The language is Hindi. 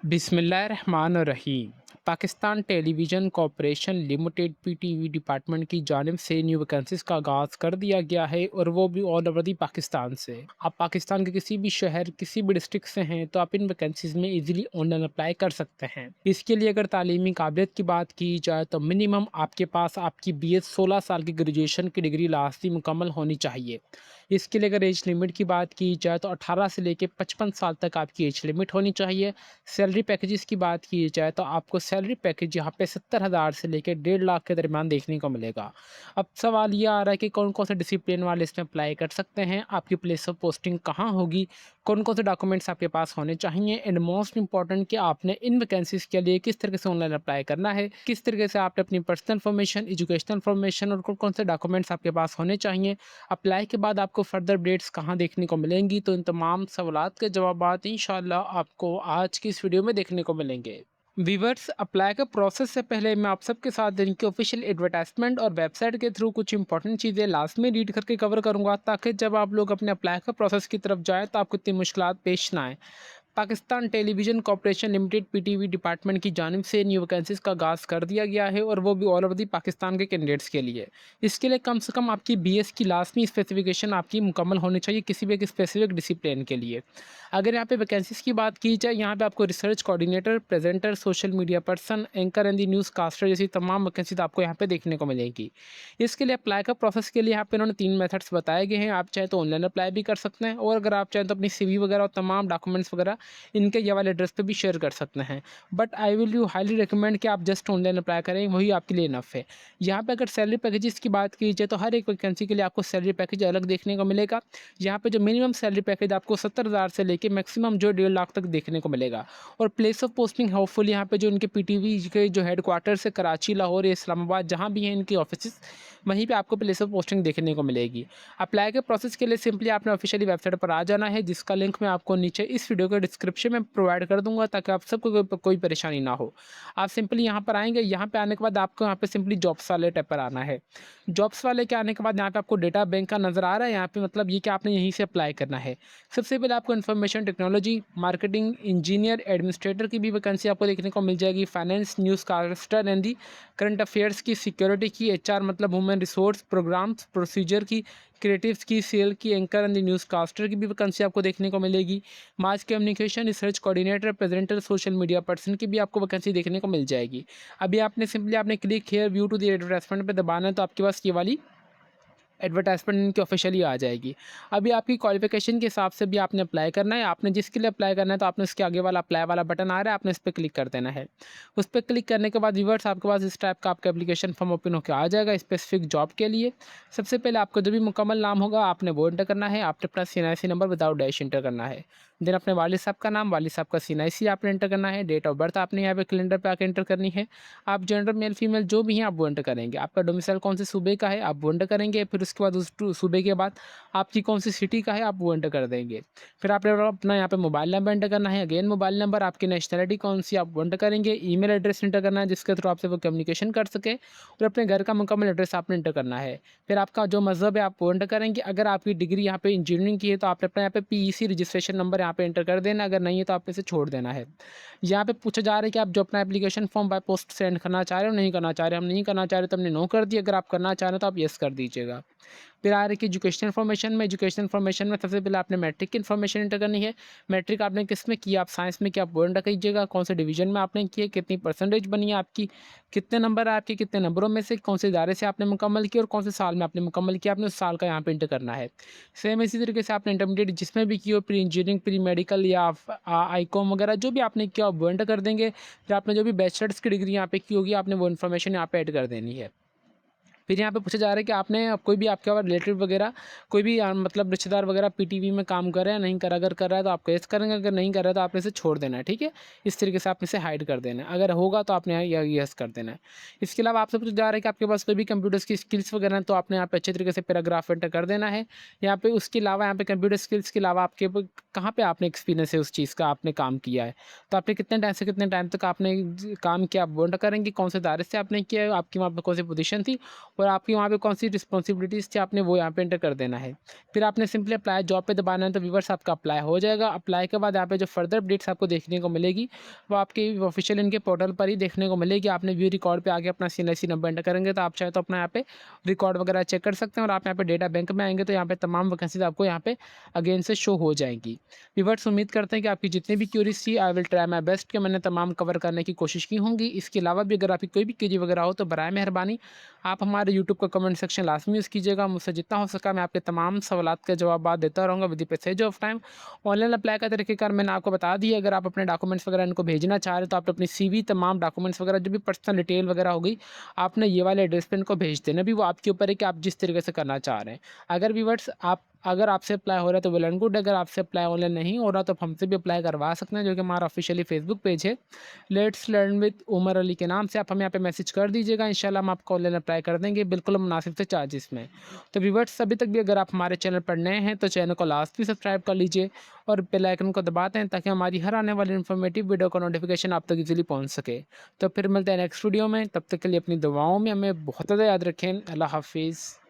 बिस्मिल्लाहिर्रहमानिर्रहीम। Pakistan television corporation limited PTV department की जानिब से न्यू वैकेंसीज़ का आगाज़ कर दिया गया है और वो भी ऑल ओवर दी पाकिस्तान से। आप पाकिस्तान के किसी भी शहर, किसी भी डिस्ट्रिक्ट से हैं तो आप इन वैकेंसीज़ में ईज़िली ऑनलाइन अप्लाई कर सकते हैं। इसके लिए अगर तालीमी काबिलियत की बात की जाए तो मिनिमम आपके पास आपकी बीएड 16 साल की ग्रेजुएशन की डिग्री लाज़मी मुकम्मल होनी चाहिए। इसके लिए अगर एज लिमिट की बात की जाए तो 18 से लेके 55 साल तक आपकी एज लिमिट होनी चाहिए। सैलरी पैकेजेस की बात की जाए तो आपको सैलरी पैकेज यहाँ पे 70,000 से लेकर 1.5 लाख के दरमियान देखने को मिलेगा। अब सवाल ये आ रहा है कि कौन कौन से डिसिप्लिन वाले इसमें अप्लाई कर सकते हैं, आपकी प्लेस ऑफ पोस्टिंग कहाँ होगी, कौन कौन से डॉक्यूमेंट्स आपके पास होने चाहिए एंड मोस्ट इंपॉर्टेंट कि आपने इन वैकेंसीज़ के लिए किस तरीके से ऑनलाइन अप्लाई करना है, किस तरीके से आपने अपनी पर्सनल इन्फॉर्मेशन, एजुकेशनल इन्फॉर्मेशन और कौन कौन से डॉक्यूमेंट्स आपके पास होने चाहिए। अप्लाई के बाद आपको फर्दर अपडेट्स कहाँ देखने को मिलेंगी, तो इन तमाम सवालात के जवाबात इंशाल्लाह आपको आज की इस वीडियो में देखने को मिलेंगे। वीवर्स, अप्लाई का प्रोसेस से पहले मैं आप सबके साथ इनकी ऑफिशियल एडवर्टाइजमेंट और वेबसाइट के थ्रू कुछ इंपॉर्टेंट चीज़ें लास्ट में रीड करके कवर करूंगा, ताकि जब आप लोग अपने अप्लाई का प्रोसेस की तरफ जाएँ तो आपको इतनी मुश्किलात पेश ना आए। Pakistan television corporation limited PTV department की जानिब से न्यू वैकेंसीज़ का आगाज़ कर दिया गया है और वो भी ऑल ओवर दी पाकिस्तान के कैंडिडेट्स के लिए। इसके लिए कम से कम आपकी बीएस की लाज़मी स्पेसिफिकेशन आपकी मुकम्मल होनी चाहिए किसी भी एक स्पेसिफिक डिसिप्लिन के लिए। अगर यहाँ पे वैकेंसीज़ की बात की जाए, यहाँ पे आपको research coordinator, presenter, social media person, anchor and the news caster जैसी तमाम वैकेंसीज आपको यहाँ पे देखने को मिलेगी। इसके लिए अप्लाई का प्रोसेस के लिए यहाँ पे इन्होंने 3 मेथड्स बताए गए हैं। आप चाहे तो ऑनलाइन अप्लाई भी कर सकते हैं और अगर आप चाहें तो अपनी सीवी वगैरह और तमाम डॉक्यूमेंट्स वगैरह इनके ये वाले एड्रेस पे भी शेयर कर सकते हैं। But I will you highly recommend कि आप जस्ट ऑनलाइन अप्लाई करें, वही आपके लिए इनफ है। यहाँ पे अगर सैलरी पैकेजेस की बात की जाए तो हर एक वैकेंसी के लिए आपको सैलरी पैकेज अलग देखने को मिलेगा। यहाँ पे जो मिनिमम सैलरी पैकेज आपको 70,000 से लेके मैक्सिमम जो 1.5 लाख तक देखने को मिलेगा। और प्लेस ऑफ पोस्टिंग होपफुल यहाँ पे जो इनके पीटीवी के जो हेडक्वार्टर्स है कराची, लाहौर या इस्लामाबाद, जहाँ भी हैं इनकी ऑफिस, वहीं पे आपको प्लेस ऑफ पोस्टिंग देखने को मिलेगी। अप्लाई के प्रोसेस के लिए सिंपली आपने ऑफिशियली वेबसाइट पर आ जाना है, जिसका लिंक मैं आपको नीचे इस वीडियो के डिस्क्रिप्शन में प्रोवाइड कर दूंगा, ताकि आप सबको कोई परेशानी ना हो। आप सिंपली यहाँ पर आएंगे, यहाँ पे आने के बाद आपको यहाँ पे सिंपली जॉब्स वाले टैब पर आना है। जॉब्स वाले के आने के बाद यहाँ पे आपको डेटा बैंक का नज़र आ रहा है, यहाँ पे मतलब ये कि आपने यहीं से अप्लाई करना है। सबसे पहले आपको information technology, marketing, engineer, administrator की भी वैकेंसी आपको देखने को मिल जाएगी। Finance, news caster and the current affairs की, सिक्योरिटी की, एचआर मतलब ह्यूमन रिसोर्स, प्रोग्राम्स, प्रोसीजर की, क्रिएटिव्स की, सेल की, एंकर एंड न्यूज़ कास्टर की भी वैकेंसी आपको देखने को मिलेगी। Mass communication, research coordinator, presenter, social media person की भी आपको वैकेंसी देखने को मिल जाएगी। अभी आपने सिंपली आपने click here view to the advertisement पे दबाना है, तो आपके पास ये वाली एडवर्टाइजमेंट इनकी ऑफिशियली आ जाएगी। अभी आपकी क्वालिफिकेशन के हिसाब से भी आपने अप्लाई करना है। आपने जिसके लिए अप्लाई करना है तो आपने उसके आगे वाला अप्लाई वाला बटन आ रहा है, आपने इस पर क्लिक कर देना है। उस पर क्लिक करने के बाद व्यूअर्स आपके पास इस टाइप का आपका एप्लीकेशन फॉर्म ओपन होकर आ जाएगा स्पेसिफिक जॉब के लिए। सबसे पहले आपका जो भी मुकम्मल नाम होगा आपने वो एंटर करना है। आपने अपना CNIC number without dash enter करना है। देन अपने वालिद साहब का नाम, वालिद साहब का CNIC आपने एंटर करना है। डेट ऑफ बर्थ आपने यहाँ पे कैलेंडर पे आके एंटर करनी है। आप जेंडर मेल फीमेल जो भी हैं आप वो एंटर करेंगे। आपका डोमिसाइल कौन से सूबे का है आप वो एंटर करेंगे। फिर उसके बाद उस सूबे के बाद आपकी कौन सी सिटी का है आप वो एंटर कर देंगे। फिर आपने अपना यहाँ पे मोबाइल नंबर एंटर करना है। अगेन मोबाइल नंबर, आपकी नेशनलिटी कौन सी आप वो एंटर करेंगे। ईमेल एड्रेस एंटर करना है जिसके थ्रू आपसे वो कम्युनिकेशन कर सके, और अपने घर का मुकम्मल एड्रेस आपने एंटर करना है। फिर आपका जो मज़हब है आप वो एंटर करेंगे। अगर आपकी डिग्री यहाँ पे इंजीनियरिंग की है तो आपने अपना यहाँ पे PEC रजिस्ट्रेशन नंबर यहाँ पे एंटर कर देना। अगर नहीं है तो आपने इसे छोड़ देना है। यहाँ पे पूछा जा रहा है कि आप जो अपना application form by post send करना चाह रहे हो नहीं करना चाह रहे। हम नहीं करना चाह रहे तो हमने नो कर दिया। अगर आप करना चाह रहे हो तो आप येस कर दीजिएगा। फिर आ रही कि एजुकेशन इन्फॉर्मेशन में सबसे पहले आपने मैट्रिक की इन्फॉर्मेशन एंटर करनी है। मैट्रिक आपने किस में किया, आप साइंस में किया आप वो एंटर कीजिएगा। कौन से डिवीजन में आपने किया, कितनी परसेंटेज बनी है आपकी, कितने नंबर है आपके, कितने नंबरों में से कौन से इदारे से आपने मुकम्मल किया और कौन से साल में आपने मुकम्मल किया, आपने उस साल का यहाँ पे एंटर करना है। सेम इसी तरीके से आपने इंटरमीडिएट जिसमें भी की हो, प्री इंजीनियरिंग, प्री मेडिकल या ICOM वगैरह जो भी आपने किया वो एंटर कर देंगे। फिर आपने जो भी बैचलर्स की डिग्री यहाँ पे की होगी आपने वो इन्फॉर्मेशन यहाँ पे ऐड कर देनी है। फिर यहाँ पे पूछा जा रहा है कि आपने कोई भी आपके और रिलेटिव वगैरह कोई भी मतलब रिश्तेदार वगैरह पीटीवी में काम कर रहा है नहीं कर, अगर कर रहा है तो आप यस करेंगे, अगर नहीं कर रहा है तो आपने इसे छोड़ देना है। ठीक है, इस तरीके से आपने इसे हाइड कर देना है। अगर होगा तो आपने यहाँ यस कर देना है। इसके अलावा आपसे पूछा जा रहा है कि आपके पास कोई भी कंप्यूटर्स की स्किल्स वगैरह हैं तो आपने यहाँ पे अच्छे तरीके से पैराग्राफ एंटर कर देना है। यहाँ पे उसके अलावा यहाँ पे कंप्यूटर स्किल्स के अलावा आपके कहाँ पे आपने एक्सपीरियंस है उस चीज़ का, आपने काम किया है तो आपने कितने टाइम से कितने टाइम तक आपने काम किया आप वो एंटर करेंगे। कौन से दायरे से आपने किया है, आपकी वहाँ पर कौन सी पोजीशन थी और आपकी वहाँ पे कौन-सी रिस्पॉन्सिबिलिटीज़ थी आपने वो यहाँ पे एंटर कर देना है। फिर आपने सिंपली अप्लाई जॉब पे दबाना है तो व्यूअर्स आपका अप्लाई हो जाएगा। अप्लाई के बाद यहाँ पे जो फर्दर अपडेट्स आपको देखने को मिलेगी, वो आपके ऑफ़िशियल इनके पोर्टल पर ही देखने को मिलेगी। आपने व्यू रिकॉर्ड पे आके अपना सीएनआईसी नंबर एंटर करेंगे तो आप चाहे तो अपना यहाँ पे रिकॉर्ड वगैरह चेक कर सकते हैं, और आप यहाँ पे डेटा बैंक में आएँगे तो यहाँ पे तमाम वैकेंसीज़ आपको यहाँ पे अगेन से शो हो जाएँगी। व्यूअर्स उम्मीद करते हैं कि आपकी जितनी भी क्यूरीज़ थी, I will try my best कि मैंने तमाम कवर करने की कोशिश की होंगी। इसके अलावा भी अगर आपकी कोई भी क्वेरी वगैरह हो तो बराए मेहरबानी आप हमारे यूट्यूब का कमेंट सेक्शन लाज़मी यूज़ कीजिएगा। मुझसे जितना हो सका मैं आपके तमाम सवालात के जवाब देता रहूँगा with the passage of time. Online apply का तरीक़ेकार मैंने आपको बता दिया। अगर आप अपने डॉक्यूमेंट्स वगैरह इनको भेजना चाह रहे हैं तो आप अपनी सीवी, तमाम डॉक्यूमेंट्स वगैरह जो भी पर्सनल डिटेल वगैरह होगी, आपने ये वाले एड्रेस पे इनको भेज देना। अभी वो आपके ऊपर है कि आप जिस तरीके से करना चाह रहे हैं। अगर व्यूअर्स अगर आपसे अप्लाई हो रहा है तो वेल एंड गुड, अगर आपसे अप्लाई ऑनलाइन नहीं हो रहा तो आप हमसे भी अप्लाई करवा सकते हैं, जो कि हमारा ऑफिशियली फेसबुक पेज है let's learn with Umar Ali के नाम से। आप हमें यहाँ पे मैसेज कर दीजिएगा, इंशाल्लाह हम आपको ऑनलाइन अप्लाई कर देंगे बिल्कुल मुनासिब से चार्जेस में। तो व्यूअर्स अभी तक भी अगर आप हमारे चैनल पर नए हैं तो चैनल को लाजमी सब्सक्राइब कर लीजिए और बेल आइकन को दबाते हैं ताकि हमारी हर आने वाली इन्फॉर्मेटिव वीडियो का नोटिफिकेशन आप तक इजीली पहुँच सके। तो फिर मिलते हैं नेक्स्ट वीडियो में, तब तक के लिए अपनी दुआओं में हमें बहुत ज़्यादा याद रखें। अल्लाह हाफिज़।